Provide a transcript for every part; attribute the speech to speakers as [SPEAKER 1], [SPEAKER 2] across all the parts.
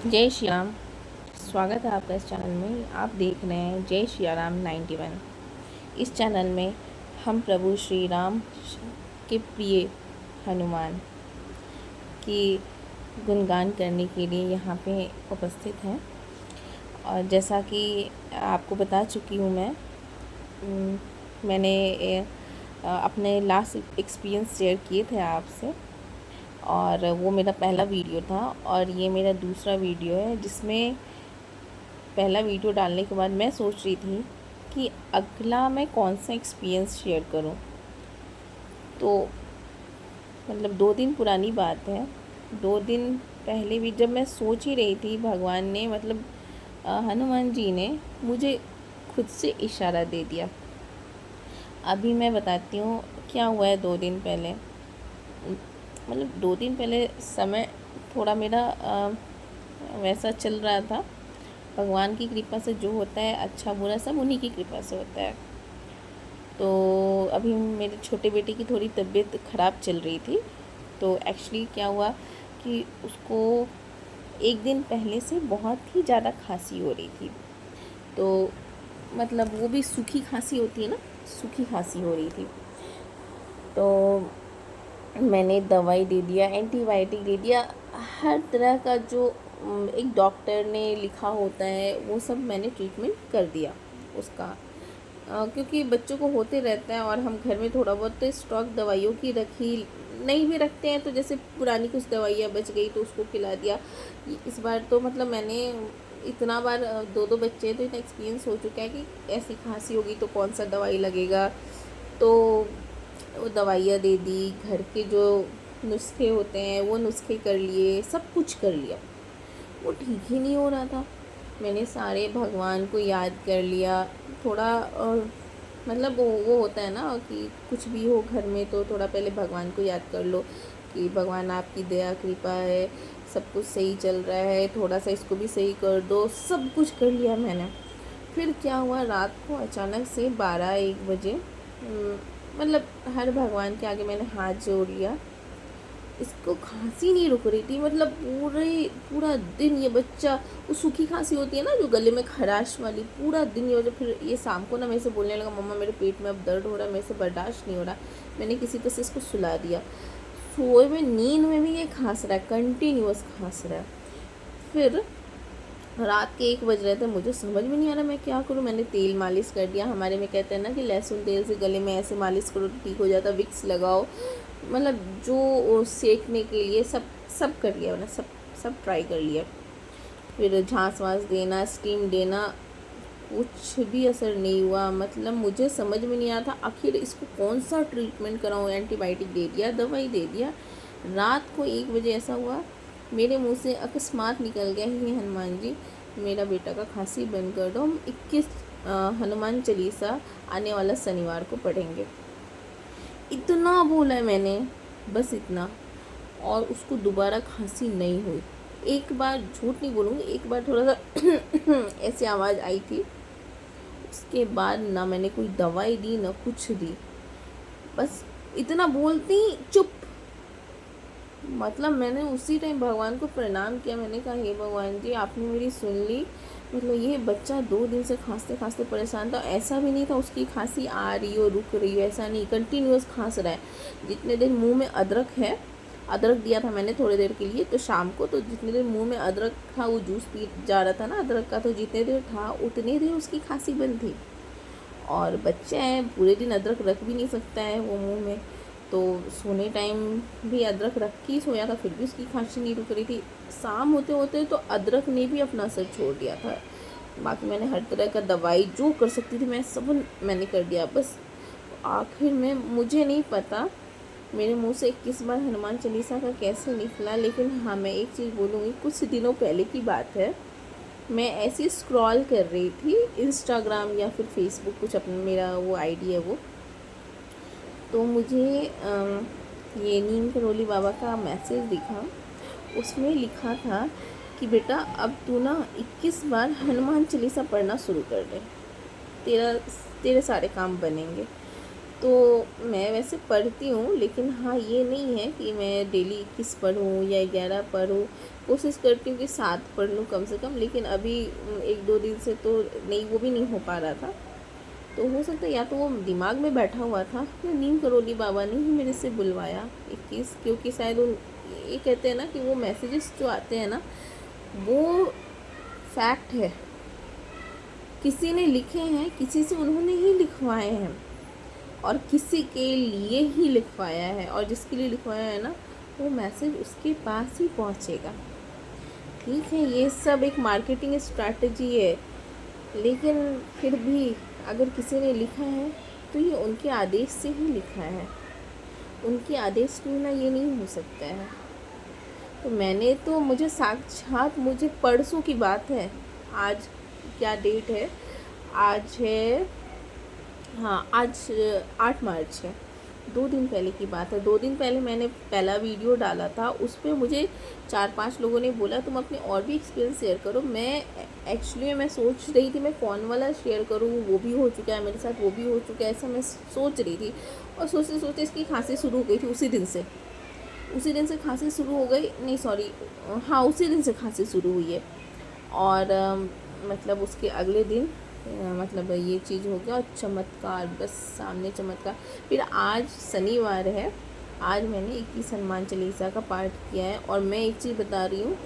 [SPEAKER 1] जय श्री राम। स्वागत है आपका इस चैनल में। आप देख रहे हैं जय श्री राम 91। इस चैनल में हम प्रभु श्री राम के प्रिय हनुमान की गुणगान करने के लिए यहाँ पे उपस्थित हैं। और जैसा कि आपको बता चुकी हूँ मैंने अपने लास्ट एक्सपीरियंस शेयर किए थे आपसे, और वो मेरा पहला वीडियो था और ये मेरा दूसरा वीडियो है, जिसमें पहला वीडियो डालने के बाद मैं सोच रही थी कि अगला मैं कौन सा एक्सपीरियंस शेयर करूं। तो मतलब 2 दिन पुरानी बात है। 2 दिन पहले भी जब मैं सोच ही रही थी, भगवान ने हनुमान जी ने मुझे खुद से इशारा दे दिया। अभी मैं बताती हूँ क्या हुआ है 2 दिन पहले। 2 दिन पहले समय थोड़ा मेरा वैसा चल रहा था। भगवान की कृपा से जो होता है, अच्छा बुरा सब उन्हीं की कृपा से होता है। तो अभी मेरे छोटे बेटे की थोड़ी तबीयत ख़राब चल रही थी। तो एक्चुअली क्या हुआ कि उसको 1 दिन पहले से बहुत ही ज़्यादा खांसी हो रही थी। तो वो भी सूखी खांसी होती है ना, सूखी खांसी हो रही थी। तो मैंने दवाई दे दिया, एंटीबायोटिक दे दिया, हर तरह का जो एक डॉक्टर ने लिखा होता है वो सब मैंने ट्रीटमेंट कर दिया उसका। क्योंकि बच्चों को होते रहता है और हम घर में थोड़ा बहुत तो स्टॉक दवाइयों की रखी नहीं भी रखते हैं, तो जैसे पुरानी कुछ दवाइयाँ बच गई तो उसको खिला दिया। इस बार तो मैंने इतना बार 2-2 बच्चे हैं तो इतना एक्सपीरियंस हो चुका है कि ऐसी खांसी होगी तो कौन सा दवाई लगेगा। तो वो दवाइयाँ दे दी, घर के जो नुस्खे होते हैं वो नुस्खे कर लिए, सब कुछ कर लिया, वो ठीक ही नहीं हो रहा था। मैंने सारे भगवान को याद कर लिया थोड़ा। वो होता है ना कि कुछ भी हो घर में तो थोड़ा पहले भगवान को याद कर लो कि भगवान आपकी दया कृपा है, सब कुछ सही चल रहा है, थोड़ा सा इसको भी सही कर दो। सब कुछ कर लिया मैंने। फिर क्या हुआ, रात को अचानक से 12-1 बजे हर भगवान के आगे मैंने हाथ जोड़ लिया। इसको खांसी नहीं रुक रही थी, पूरा दिन ये बच्चा, वो सूखी खांसी होती है ना जो गले में खराश वाली, पूरा दिन ये वजह। फिर ये शाम को ना मेरे से बोलने लगा, मम्मा मेरे पेट में अब दर्द हो रहा है, मेरे से बर्दाश्त नहीं हो रहा। मैंने किसी तरह से इसको सुला दिया। सोए में नींद में भी ये खांस रहा है, कंटिन्यूअस खांस रहा है। फिर रात के 1 बज रहे थे, मुझे समझ में नहीं आ रहा मैं क्या करूँ। मैंने तेल मालिश कर दिया, हमारे में कहते हैं ना कि लहसुन तेल से गले में ऐसे मालिश करो तो ठीक हो जाता, विक्स लगाओ, जो सेकने के लिए सब सब कर लिया मैंने, सब सब ट्राई कर लिया। फिर झांस वाँस देना, स्टीम देना, कुछ भी असर नहीं हुआ। मुझे समझ में नहीं आता आखिर इसको कौन सा ट्रीटमेंट कराऊँ। एंटीबायोटिक दे दिया, दवाई दे दिया। रात को 1 बजे ऐसा हुआ, मेरे मुंह से अकस्मात निकल गया, हे हनुमान जी मेरा बेटा का खांसी बंद कर दो, हम 21 हनुमान चालीसा आने वाला शनिवार को पढ़ेंगे। इतना बोला है मैंने, बस इतना। और उसको दोबारा खांसी नहीं हुई। एक बार, झूठ नहीं बोलूँगी, एक बार थोड़ा सा ऐसी आवाज़ आई थी। उसके बाद ना मैंने कोई दवाई दी ना कुछ दी, बस इतना बोलती चुप। मैंने उसी टाइम भगवान को प्रणाम किया। मैंने कहा हे भगवान जी आपने मेरी सुन ली। ये बच्चा 2 दिन से खांसते खांसते परेशान था। ऐसा भी नहीं था उसकी खांसी आ रही हो रुक रही हो, ऐसा नहीं, कंटिन्यूअस खांस रहा है। जितने दिन मुंह में अदरक है, अदरक दिया था मैंने थोड़ी देर के लिए तो शाम को, तो जितने देर मुंह में अदरक था वो जूस पी जा रहा था ना अदरक का, तो जितने देर था उतने देर उसकी खांसी बंद थी। और बच्चा है, पूरे दिन अदरक रख भी नहीं सकता है वो मुंह में। तो सोने टाइम भी अदरक रख के ही सोया था, फिर भी उसकी खांसी नहीं रुक रही थी। शाम होते होते तो अदरक ने भी अपना असर छोड़ दिया था। बाकी मैंने हर तरह का दवाई जो कर सकती थी मैं सब मैंने कर दिया। बस आखिर में मुझे नहीं पता मेरे मुंह से 21 बार हनुमान चालीसा का कैसे निकला। लेकिन हाँ, मैं एक चीज़ बोलूँगी, कुछ दिनों पहले की बात है, मैं ऐसी स्क्रॉल कर रही थी इंस्टाग्राम या फिर फेसबुक, कुछ अपना मेरा वो आईडी है वो, तो मुझे ये नीम करोली बाबा का मैसेज दिखा। उसमें लिखा था कि बेटा अब तू ना 21 बार हनुमान चालीसा पढ़ना शुरू कर दे, तेरा तेरे सारे काम बनेंगे। तो मैं वैसे पढ़ती हूँ, लेकिन हाँ ये नहीं है कि मैं डेली 21 पढ़ूँ या 11 पढ़ूँ। कोशिश करती हूँ कि 7 पढ़ लूँ कम से कम, लेकिन अभी 1-2 दिन से तो नहीं, वो भी नहीं हो पा रहा था। तो हो सकता है या तो वो दिमाग में बैठा हुआ था या नीम करोली बाबा ने ही मेरे से बुलवाया 21, क्योंकि शायद उन ये कहते हैं ना कि वो मैसेजेस जो आते हैं ना वो फैक्ट है, किसी ने लिखे हैं, किसी से उन्होंने ही लिखवाए हैं और किसी के लिए ही लिखवाया है, और जिसके लिए लिखवाया है ना वो मैसेज उसके पास ही पहुंचेगा। ठीक है, ये सब एक मार्केटिंग स्ट्रैटेजी है, लेकिन फिर भी अगर किसी ने लिखा है तो ये उनके आदेश से ही लिखा है, उनके आदेश के बिना ये नहीं हो सकता है। तो मैंने तो, मुझे साक्षात, मुझे परसों की बात है, आज क्या डेट है, आज है, हाँ आज 8 मार्च है, 2 दिन पहले की बात है। 2 दिन पहले मैंने पहला वीडियो डाला था, उस पर मुझे 4-5 लोगों ने बोला तुम अपने और भी एक्सपीरियंस शेयर करो। मैं एक्चुअली मैं सोच रही थी मैं कौन वाला शेयर करूँ, वो भी हो चुका है मेरे साथ, वो भी हो चुका है, ऐसा मैं सोच रही थी। और सोचते सोचते इसकी खांसी शुरू हो गई थी, उसी दिन से खांसी शुरू हो गई, नहीं सॉरी, हाँ उसी दिन से खांसी शुरू हुई है। और मतलब उसके अगले दिन मतलब ये चीज़ हो गया, और चमत्कार, बस सामने चमत्कार। फिर आज शनिवार है, आज मैंने 21 हनुमान चालीसा का पाठ किया है। और मैं एक चीज़ बता रही हूँ,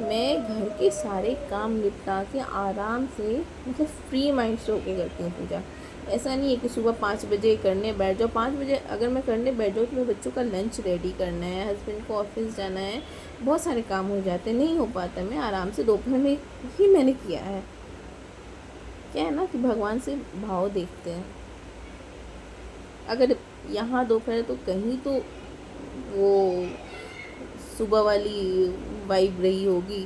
[SPEAKER 1] मैं घर के सारे काम निपटा के आराम से, मतलब फ्री माइंड से होके करती हूँ पूजा। ऐसा नहीं है कि सुबह 5 बजे करने बैठ जाओ। 5 बजे अगर मैं करने बैठ जाऊँ तो मेरे बच्चों का लंच रेडी करना है, हस्बैंड को ऑफिस जाना है, बहुत सारे काम हो जाते हैं, नहीं हो पाता। मैं आराम से दोपहर में ही मैंने किया है। क्या है ना कि भगवान से भाव देखते हैं, अगर यहाँ दोपहर तो कहीं तो वो सुबह वाली वाइब रही होगी,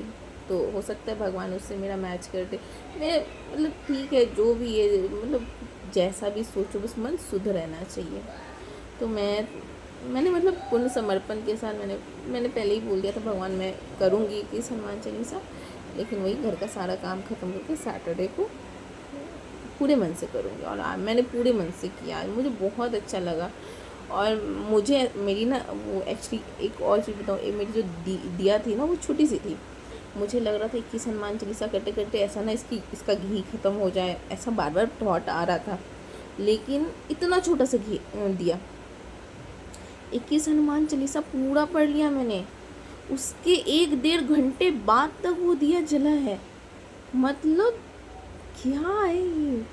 [SPEAKER 1] तो हो सकता है भगवान उससे मेरा मैच कर दे। मैं मतलब ठीक है, जो भी है, मतलब जैसा भी सोचो, बस मन शुद्ध रहना चाहिए। तो मैंने मतलब पूर्ण समर्पण के साथ मैंने पहले ही बोल दिया था भगवान मैं करूँगी 21 हनुमान चालीसा, लेकिन वही घर का सारा काम ख़त्म करके सैटरडे को पूरे मन से करूँगी। और मैंने पूरे मन से किया, मुझे बहुत अच्छा लगा। और मुझे मेरी ना वो एक्चुअली एक और चीज़ बताऊँ, मेरी जो दिया थी ना वो छोटी सी थी। मुझे लग रहा था 21 हनुमान चालीसा करते करते ऐसा ना इसका घी ख़त्म हो जाए, ऐसा बार बार थॉट आ रहा था। लेकिन इतना छोटा सा घी दिया, 21 हनुमान चालीसा पूरा पढ़ लिया मैंने। उसके 1-1.5 घंटे बाद तक वो दिया जला है। मतलब क्या है ये,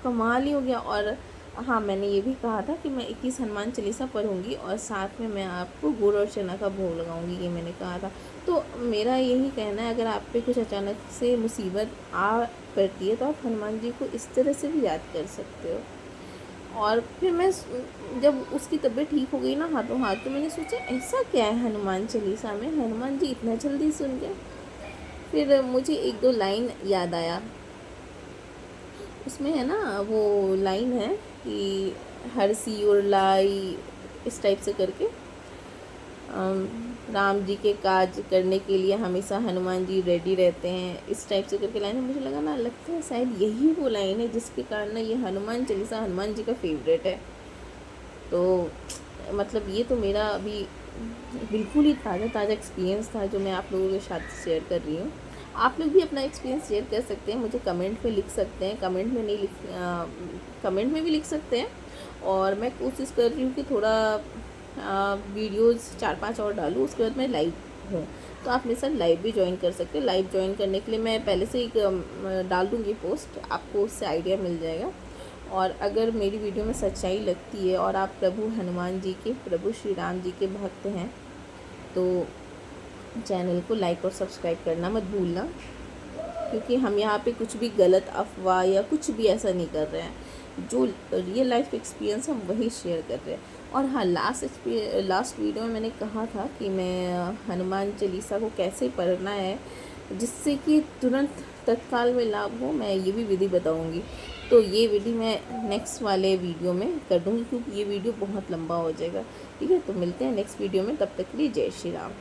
[SPEAKER 1] कमाल ही हो गया। और हाँ, मैंने ये भी कहा था कि मैं 21 हनुमान चालीसा पढ़ूंगी और साथ में मैं आपको गुड़ और चना का भोग लगाऊंगी, ये मैंने कहा था। तो मेरा यही कहना है, अगर आप पे कुछ अचानक से मुसीबत आ पड़ती है तो आप हनुमान जी को इस तरह से भी याद कर सकते हो। और फिर मैं जब उसकी तबीयत ठीक हो गई ना हाथों हाथ, तो मैंने सोचा ऐसा क्या है हनुमान चालीसा में, हनुमान जी इतना जल्दी सुन गए। फिर मुझे 1-2 लाइन याद आया, उसमें है ना वो लाइन है कि हर सी और लाई, इस टाइप से करके, राम जी के काज करने के लिए हमेशा हनुमान जी रेडी रहते हैं, इस टाइप से करके लाइन है। मुझे लगा ना, लगता है शायद यही वो लाइन है जिसके कारण ना ये हनुमान चालीसा हनुमान जी का फेवरेट है। तो मतलब ये तो मेरा अभी बिल्कुल ही ताज़ा एक्सपीरियंस था जो मैं आप लोगों के साथ शेयर कर रही हूँ। आप लोग भी अपना एक्सपीरियंस शेयर कर सकते हैं, मुझे कमेंट में लिख सकते हैं, कमेंट में भी लिख सकते हैं। और मैं कोशिश कर रही हूँ कि थोड़ा वीडियोस 4-5 और डालूँ, उसके बाद मैं लाइव हूँ, तो आप मेरे साथ लाइव भी ज्वाइन कर सकते हैं। लाइव ज्वाइन करने के लिए मैं पहले से एक डाल दूँगी पोस्ट, आपको उससे आइडिया मिल जाएगा। और अगर मेरी वीडियो में सच्चाई लगती है और आप प्रभु हनुमान जी के, प्रभु श्री राम जी के भक्त हैं, तो चैनल को लाइक और सब्सक्राइब करना मत भूलना, क्योंकि हम यहाँ पे कुछ भी गलत अफवाह या कुछ भी ऐसा नहीं कर रहे हैं, जो रियल लाइफ एक्सपीरियंस हम वही शेयर कर रहे हैं। और हाँ, लास्ट वीडियो में मैंने कहा था कि मैं हनुमान चालीसा को कैसे पढ़ना है जिससे कि तुरंत तत्काल में लाभ हो, मैं ये भी विधि बताऊँगी। तो ये विधि मैं नेक्स्ट वाले वीडियो में कर दूँगी, क्योंकि ये वीडियो बहुत लंबा हो जाएगा। ठीक है, तो मिलते हैं नेक्स्ट वीडियो में, तब तक के लिए जय श्री राम।